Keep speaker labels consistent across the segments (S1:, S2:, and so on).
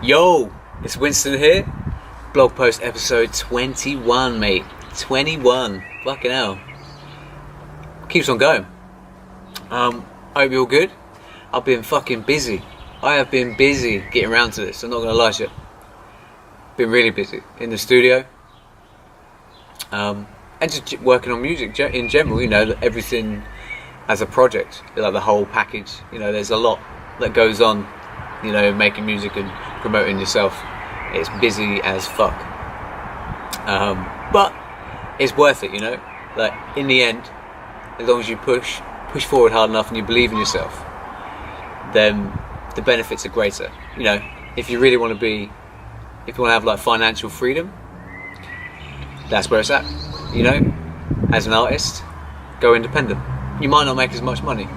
S1: Yo, it's Winstan here. Blog post episode 21, mate. 21. Fucking hell. Keeps on going. I hope you're all good. I've been fucking busy. I have been busy getting around to this. I'm not going to lie to you. Been really busy in the studio. And just working on music in general, you know, everything as a project, like the whole package. You know, there's a lot that goes on, you know, making music and promoting yourself. It's busy as fuck. But it's worth it, you know. Like, in the end, as long as you push forward hard enough and you believe in yourself, then the benefits are greater. You know, if you really want to have like financial freedom, that's where it's at. You know, as an artist, go independent. You might not make as much money,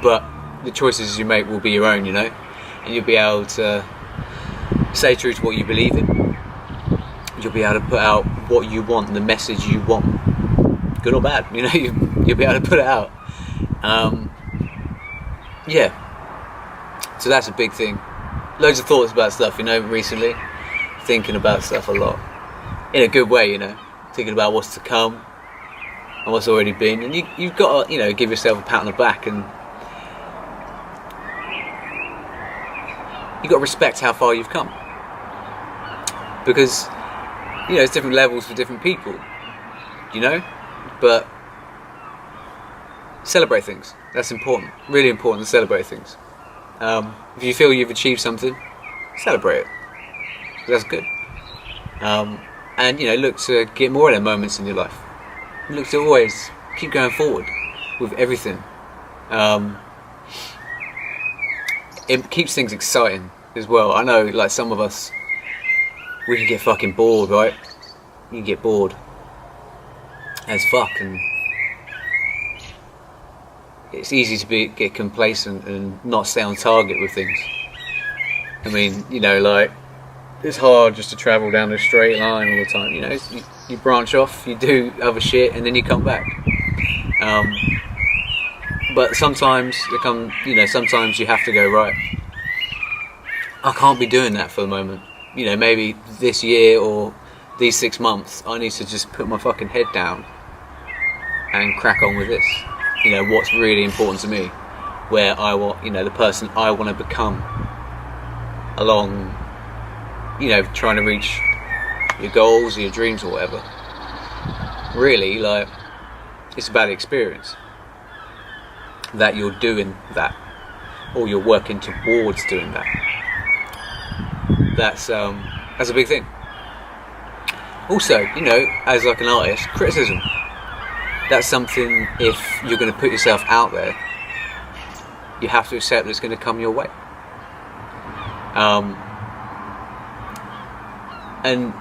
S1: but the choices you make will be your own, you know, and you'll be able to stay true to what you believe in. You'll be able to put out what you want, the message you want, good or bad, you know, you'll be able to put it out. Yeah, so that's a big thing. Loads of thoughts about stuff, you know, recently, thinking about stuff a lot, in a good way, you know, thinking about what's to come and what's already been, and you've got to, you know, give yourself a pat on the back, and you've got to respect how far you've come, because, you know, there's different levels for different people, you know, but celebrate things. That's important, really important to celebrate things. If you feel you've achieved something, celebrate it. That's good. And, you know, look to get more of them moments in your life. Look to always keep going forward with everything. It keeps things exciting as well. I know, like, some of us, we can get fucking bored, right? You can get bored as fuck, and it's easy to get complacent and not stay on target with things. I mean, you know, like, it's hard just to travel down a straight line all the time, you know. You branch off, you do other shit, and then you come back. But sometimes sometimes you have to go, right, I can't be doing that for the moment. You know, maybe this year or these 6 months, I need to just put my fucking head down and crack on with this. You know, what's really important to me, where I want, you know, the person I want to become along, you know, trying to reach your goals or your dreams or whatever. Really, like, it's about the experience that you're doing that, or you're working towards doing that. That's a big thing. Also, you know, as like an artist, criticism. That's something, if you're going to put yourself out there, you have to accept that it's going to come your way. And,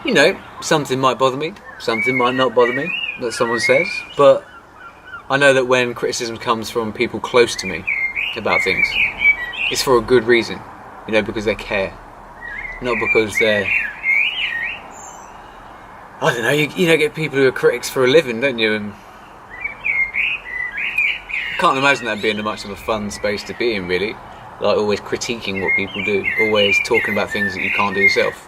S1: you know, something might bother me, something might not bother me, that someone says, but I know that when criticism comes from people close to me about things, it's for a good reason, you know, because they care, not because they're, I don't know, you know, get people who are critics for a living, don't you? And I can't imagine that being much of a fun space to be in, really. Like, always critiquing what people do, always talking about things that you can't do yourself.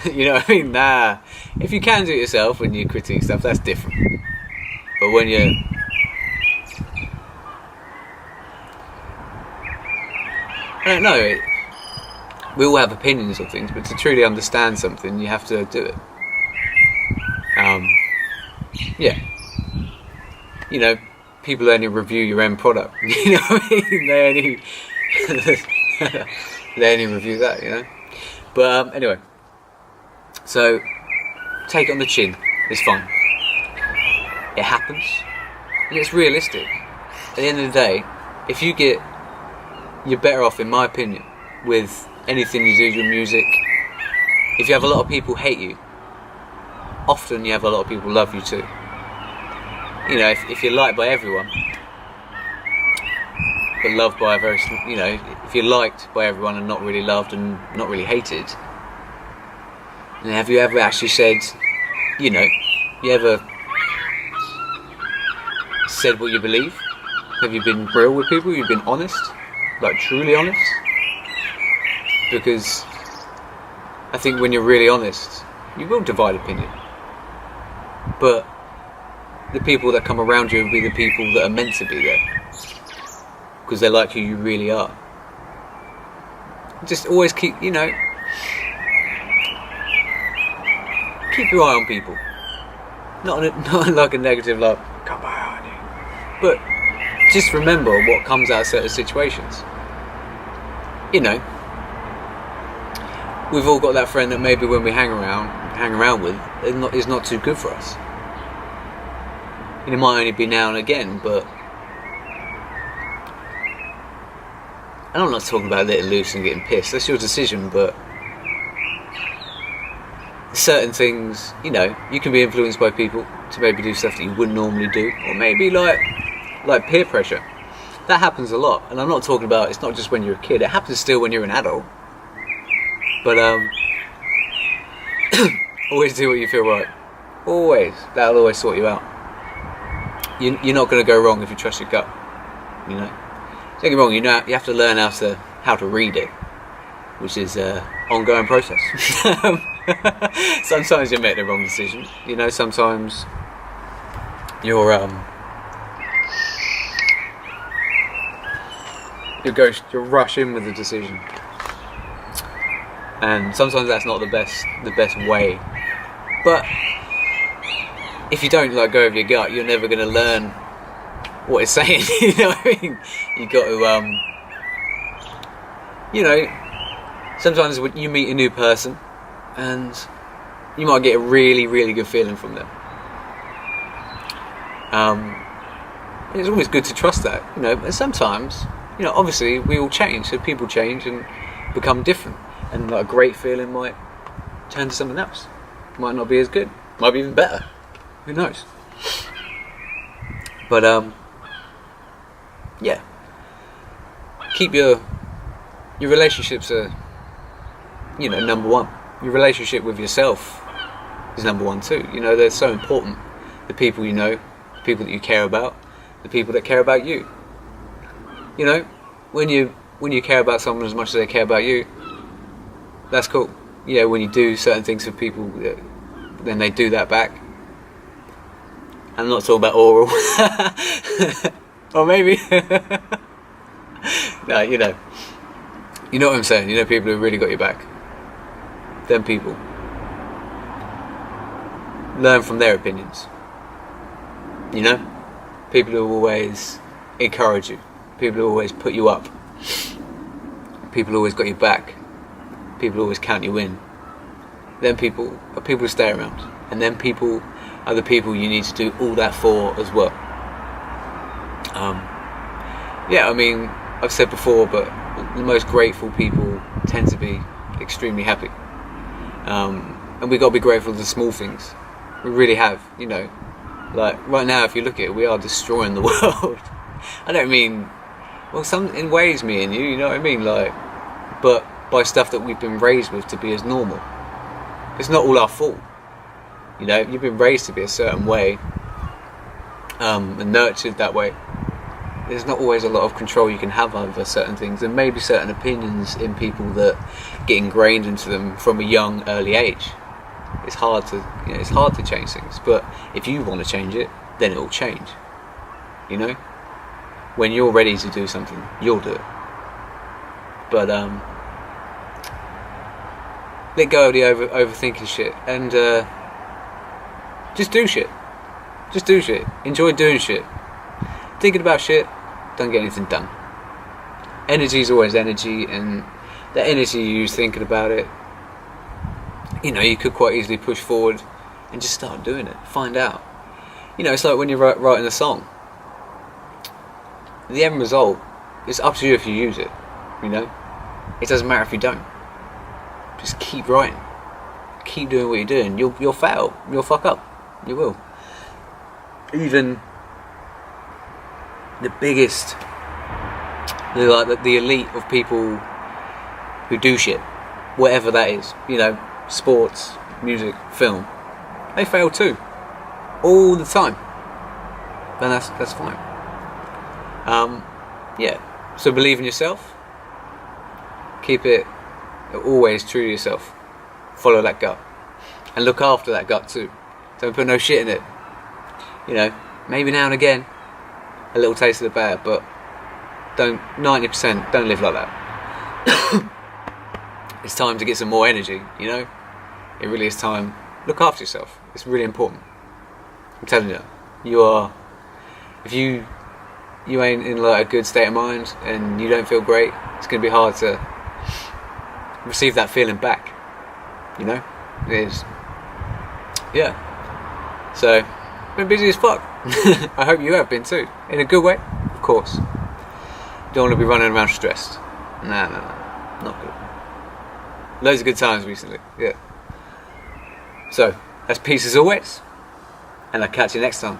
S1: You know what I mean? Nah. If you can do it yourself when you critique stuff, that's different. But when you're... I don't know. We all have opinions on things, but to truly understand something, you have to do it. Yeah. You know, people only review your end product. You know what I mean? They only review that, you know. But anyway, so take it on the chin. It's fine. It happens, and it's realistic. At the end of the day, if you get, you're better off, in my opinion, with anything you do with your music. If you have a lot of people hate you, often you have a lot of people love you too. You know, if you're liked by everyone, but loved by a very, you know, if you're liked by everyone and not really loved and not really hated, then have you ever actually said, you know, you ever said what you believe? Have you been real with people? You've been honest? Like truly honest? Because I think when you're really honest, you will divide opinion. But the people that come around you will be the people that are meant to be there. Because they like who you really are. Just always keep your eye on people. Not like a negative, like, come behind you. But just remember what comes out of certain situations. We've all got that friend that maybe when we hang around with, is not too good for us. It might only be now and again, but and I'm not talking about letting loose and getting pissed. That's your decision, but certain things, you can be influenced by people to maybe do stuff that you wouldn't normally do, or maybe like peer pressure. That happens a lot, and I'm not talking about, it's not just when you're a kid, it happens still when you're an adult. But always do what you feel right. Always. That'll always sort you out. You're not going to go wrong if you trust your gut. Don't get me wrong, you have to learn how to read it, which is an ongoing process. Sometimes you make the wrong decision. Sometimes you'll rush in with the decision, and sometimes that's not the best way. But if you don't go with your gut, you're never going to learn what it's saying. You know what I mean? You got to sometimes when you meet a new person and you might get a really, really good feeling from them. It's always good to trust that, and sometimes, obviously we all change, so people change and become different, and a great feeling might turn to something else. Might not be as good, might be even better, who knows. But keep your relationships are number one. Your relationship with yourself is number one too. They're so important. The people the people that you care about, the people that care about you. When you care about someone as much as they care about you, that's cool. When you do certain things for people, then they do that back. I'm not talking about oral. Or maybe. No, you know what I'm saying. People who really got your back. Them people. Learn from their opinions. People who always encourage you. People who always put you up. People who always got your back. People who always count you in. Them people are people who stay around. And them people are the people you need to do all that for as well. I've said before, but the most grateful people tend to be extremely happy. And we've got to be grateful for the small things. We really have, right now, if you look at it, we are destroying the world. I don't mean, some in ways, me and you, you know what I mean? But by stuff that we've been raised with to be as normal. It's not all our fault. You've been raised to be a certain way, and nurtured that way. There's not always a lot of control you can have over certain things, and maybe certain opinions in people that get ingrained into them from a young, early age. It's hard to change things, but if you want to change it, then it will change. When you're ready to do something, you'll do it. But let go of the overthinking shit and just do shit. Just do shit. Enjoy doing shit. Thinking about shit, don't get anything done. Energy is always energy, and the energy you use thinking about it, you could quite easily push forward and just start doing it. Find out. It's like when you're writing a song. The end result, it's up to you if you use it. It doesn't matter if you don't. Just keep writing. Keep doing what you're doing. You'll fail. You'll fuck up. You will. Even the biggest, the elite of people who do shit, whatever that is, sports, music, film, they fail too, all the time. Then that's fine. Yeah, so believe in yourself, keep it always true to yourself, follow that gut, and look after that gut too. Don't put no shit in it. You know, maybe now and again a little taste of the bad, but 90% don't live like that. It's time to get some more energy, you know. It really is time. Look after yourself. It's really important. I'm telling you, you are. If you ain't in like a good state of mind and you don't feel great, it's going to be hard to receive that feeling back. You know, it is. Yeah. So, been busy as fuck. I hope you have been too, in a good way, of course. Don't want to be running around stressed. Nah, not good. Loads of good times recently. Yeah. So, that's peace as always, and I'll catch you next time.